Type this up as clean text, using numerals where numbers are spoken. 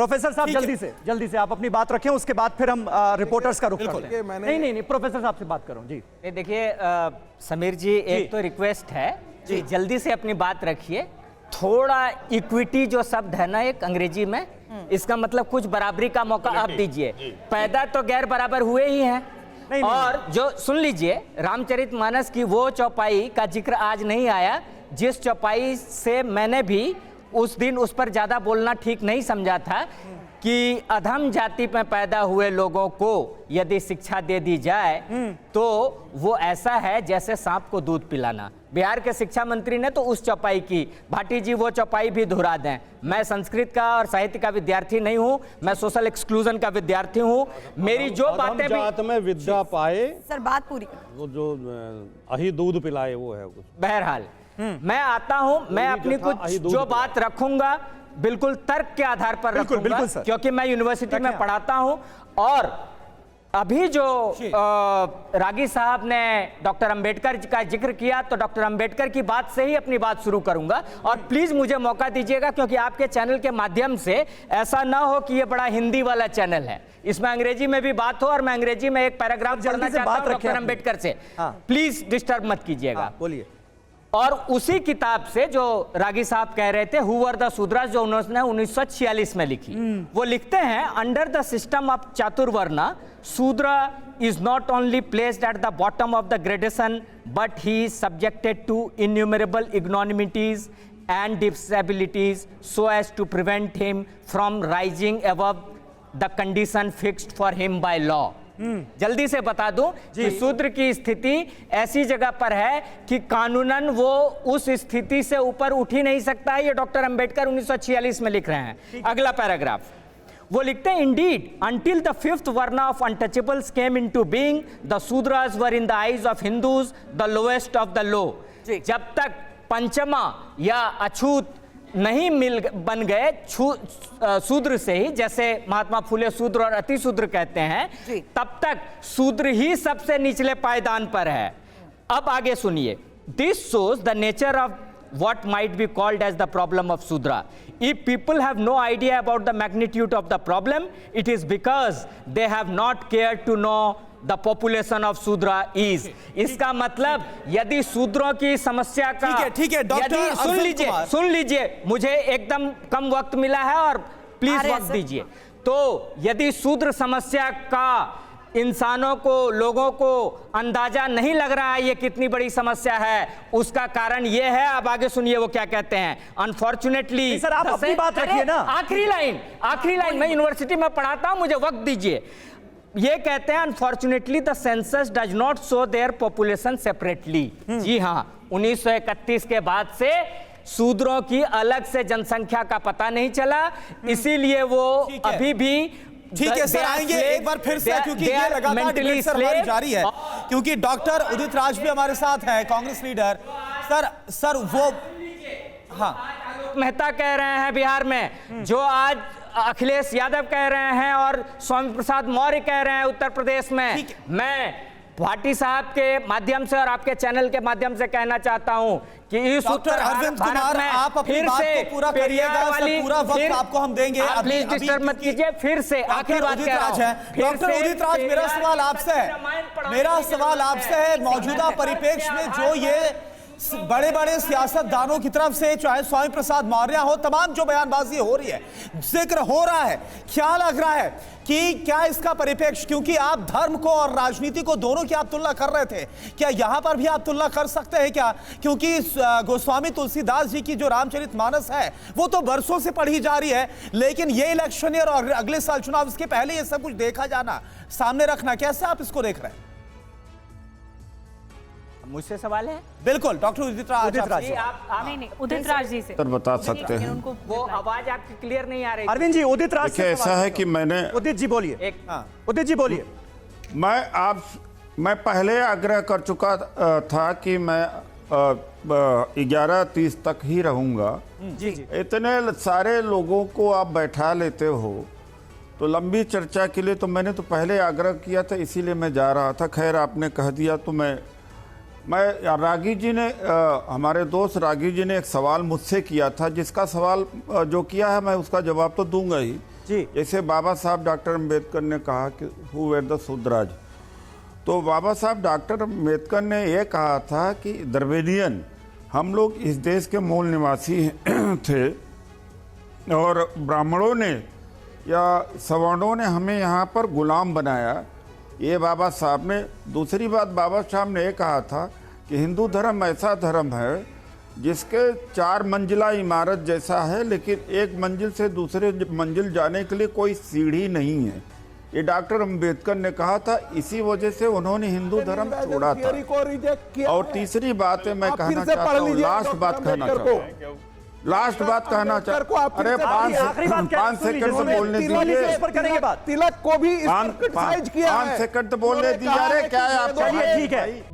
Professor साहब जल्दी से आप अपनी बात रखें, उसके बाद फिर हम रिपोर्टर्स का रुख करते हैं। नहीं, प्रोफेसर साहब से बात करूं जी। देखिए समीर जी, एक तो रिक्वेस्ट है कि जल्दी से अपनी बात रखिए। थोड़ा इक्विटी जो शब्द है ना एक अंग्रेजी में, इसका मतलब कुछ बराबरी का मौका आप दीजिए। पैदा तो गैर बराबर हुए ही हैं। और जो सुन लीजिए, रामचरितमानस की वो चौपाई का जिक्र आज नहीं आया जिस चौपाई से मैंने भी उस दिन उस पर ज्यादा बोलना ठीक नहीं समझा था कि अधम जाति में पैदा हुए लोगों को यदि शिक्षा दे दी जाए तो वो ऐसा है जैसे सांप को दूध पिलाना। बिहार के शिक्षा मंत्री ने तो उस चौपाई की, भाटी जी वो चौपाई भी दोहरा दें। मैं संस्कृत का और साहित्य का विद्यार्थी नहीं हूं, मैं सोशल एक्सक्लूजन का विद्यार्थी हूं। मेरी जो बातें जात में विद्या पाए, सर बात पूरी वो जो अही दूध पिलाए वो है कुछ। बहरहाल मैं आता हूं, मैं अपनी कुछ जो बात रखूंगा बिल्कुल तर्क के आधार पर रखूंगा, क्योंकि मैं यूनिवर्सिटी में पढ़ाता हूं। और अभी जो रागी साहब ने डॉक्टर अंबेडकर का जिक्र किया, तो डॉक्टर अंबेडकर की बात से ही अपनी बात शुरू करूंगा। और प्लीज मुझे मौका दीजिएगा, क्योंकि आपके चैनल के माध्यम से ऐसा ना हो कि ये बड़ा हिंदी वाला चैनल है, इसमें अंग्रेजी में भी बात हो और मैं अंग्रेजी में एक पैराग्राफ पढ़ना चाहता हूं डॉक्टर अंबेडकर से। प्लीज डिस्टर्ब मत कीजिएगा। बोलिए। और उसी किताब से जो रागी साहब कह रहे थे, हु वर द शूद्रास, जो उन्होंने 1946 में लिखी, वो लिखते हैं, अंडर द सिस्टम ऑफ चातुर्वर्ण शूद्र is not only placed at the bottom of the gradation, but he is subjected to innumerable ignominies and disabilities so as to prevent him from rising above the condition fixed for him by law. जल्दी से बता दूं कि शूद्र की स्थिति ऐसी जगह पर है कि कानूनन वो उस स्थिति से ऊपर उठ ही नहीं सकता है। ये डॉक्टर अंबेडकर 1946 में लिख रहे हैं। अगला पैराग्राफ वो लिखते हैं, इंडीड अंटिल द फिफ्थ वर्ण of untouchables came into being the Shudras were in the eyes of Hindus the lowest of the low. जब तक पंचमा या अछूत नहीं बन गए शूद्र से ही, जैसे महात्मा फुले शूद्र और अति शूद्र कहते हैं, तब तक शूद्र ही सबसे निचले पायदान पर है। अब आगे सुनिए, this shows the nature of what might be called as the problem of Shudra. If people have no idea about the magnitude of the problem, it is because they have not cared to know the population of Shudra is. इसका मतलब यदि शूद्रों की समस्या का, ठीक है doctor, सुन लीजिए, मुझे एकदम कम वक्त मिला है और प्लीज वक्त दीजिए। तो यदि शूद्र समस्या का इंसानों को, लोगों को अंदाजा नहीं लग रहा है ये कितनी बड़ी समस्या है, उसका कारण ये है। अब आगे सुनिए वो क्या कहते हैं। अनफॉर्चुनेटली सर आप अपनी बात रखिए ना। आखिरी लाइन मैं यूनिवर्सिटी में पढ़ाता हूं, मुझे वक्त दीजिए। ये कहते हैं, unfortunately the census does not show their population separately. जी हाँ, 1931 के बाद से शूद्रों की अलग से जनसंख्या का पता नहीं चला, इसीलिए वो अभी भी ठीक है सर, आएंगे एक बार फिर से, क्योंकि ये लगातार डिबेट सर हमारी जारी है, क्योंकि डॉक्टर उदित राज भी हमारे साथ हैं, कांग्रेस लीडर। सर वो मेहता कह रहे हैं बिहार में, जो आज अखिलेश यादव कह रहे हैं और स्वामी प्रसाद मौर्य कह रहे हैं उत्तर प्रदेश में। मैं भाटी साहब के माध्यम से और आपके चैनल के माध्यम से कहना चाहता हूं कि इस उत्तर अरविंद कुमार, आप अपनी बात को पूरा करिएगा, पूरा वक्त आपको हम देंगे। प्लीज डिस्टर्ब मत कीजिए। फिर से आखिरी बात कह रहा हूं। डॉक्टर उदित राज, मेरा सवाल आपसे है, मौजूदा परिप्रेक्ष्य में जो ये बड़े बड़े सियासतदानों की तरफ से, चाहे स्वामी प्रसाद मौर्य हो, तमाम जो बयानबाजी हो रही है, जिक्र हो रहा है, क्या लग रहा है कि क्या इसका परिप्रेक्ष्य, क्योंकि आप धर्म को और राजनीति को दोनों की आप तुलना कर रहे थे, क्या यहां पर भी आप तुलना कर सकते हैं क्या? क्योंकि गोस्वामी तुलसीदास जी की जो रामचरितमानस है वो तो बरसों से पढ़ी जा रही है, लेकिन ये इलेक्शन ईयर और अगले साल चुनाव, इसके पहले ये सब कुछ देखा जाना, सामने रखना, कैसे आप इसको देख रहे हैं? मुझसे सवाल है? बिल्कुल डॉक्टर उदित राज नहीं उदित राज जी से बता सकते हैं। वो आवाज आपकी क्लियर नहीं आ रही। अरविंद जी, उदित राज से ऐसा है कि मैंने, उदित जी बोलिए। उदित जी बोलिए। मैं पहले आग्रह कर चुका था कि मैं 11:30 तक ही रहूंगा। जी। इतने सारे लोगों को आप बैठा लेते हो तो लंबी चर्चा के लिए, तो मैंने तो पहले आग्रह किया था, इसीलिए मैं जा रहा था। खैर आपने कह दिया तो मैं रागी जी ने, हमारे दोस्त रागी जी ने एक सवाल मुझसे किया था, जिसका सवाल जो किया है मैं उसका जवाब तो दूंगा ही। जी। जैसे बाबा साहब डॉक्टर अम्बेडकर ने कहा कि हु वर द शूद्राज, तो बाबा साहब डॉक्टर अम्बेडकर ने यह कहा था कि द्रविडियन, हम लोग इस देश के मूल निवासी थे और ब्राह्मणों ने या सवर्णों ने हमें यहाँ पर गुलाम बनाया, ये बाबा साहब ने। दूसरी बात बाबा साहब ने यह कहा था कि हिंदू धर्म ऐसा धर्म है जिसके 4 मंजिला इमारत जैसा है, लेकिन एक मंजिल से दूसरे मंजिल जाने के लिए कोई सीढ़ी नहीं है। ये डॉक्टर अंबेडकर ने कहा था, इसी वजह से उन्होंने हिंदू धर्म छोड़ा था। और तीसरी बात है, मैं कहना चाहता हूँ, लास्ट बात कहना चाहता हूँ, लास्ट बात कहना चाहता हूँ। अरे 5 सेकंड तो बोलने दीजिए, करेंगे बात। तिलक को भी 5 सेकंड तो बोलने दीजिए। अरे क्या है आपका? ठीक है।